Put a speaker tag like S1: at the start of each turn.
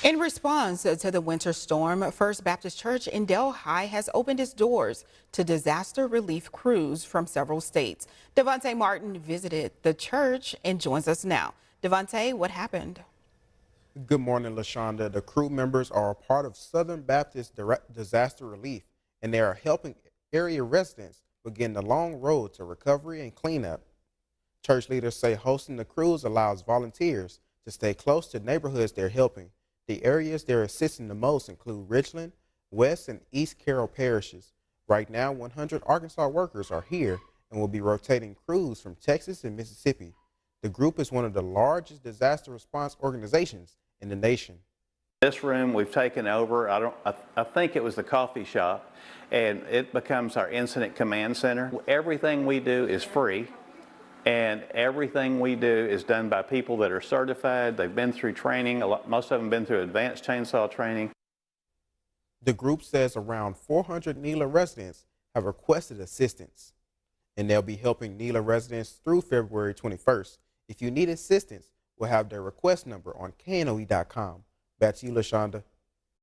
S1: In response to the winter storm, First Baptist Church in Delhi has opened its doors to disaster relief crews from several states. Devontae Martin visited the church and joins us now. Devontae, what happened?
S2: Good morning, LaShonda. The crew members are a part of Southern Baptist Disaster Relief, and they are helping area residents begin the long road to recovery and cleanup. Church leaders say hosting the crews allows volunteers to stay close to neighborhoods they're helping. The areas they're assisting the most include Richland, West, and East Carroll parishes. Right now, 100 Arkansas workers are here and will be rotating crews from Texas and Mississippi. The group is one of the largest disaster response organizations in the nation.
S3: This room we've taken over, I think it was the coffee shop, and it becomes our incident command center. Everything we do is free, and everything we do is done by people that are certified. They've been through training. Most of them been through advanced chainsaw training.
S2: The group says around 400 NELA residents have requested assistance, and they'll be helping NELA residents through February 21st. If you need assistance, we'll have their request number on knoe.com. Back to you, LaShonda.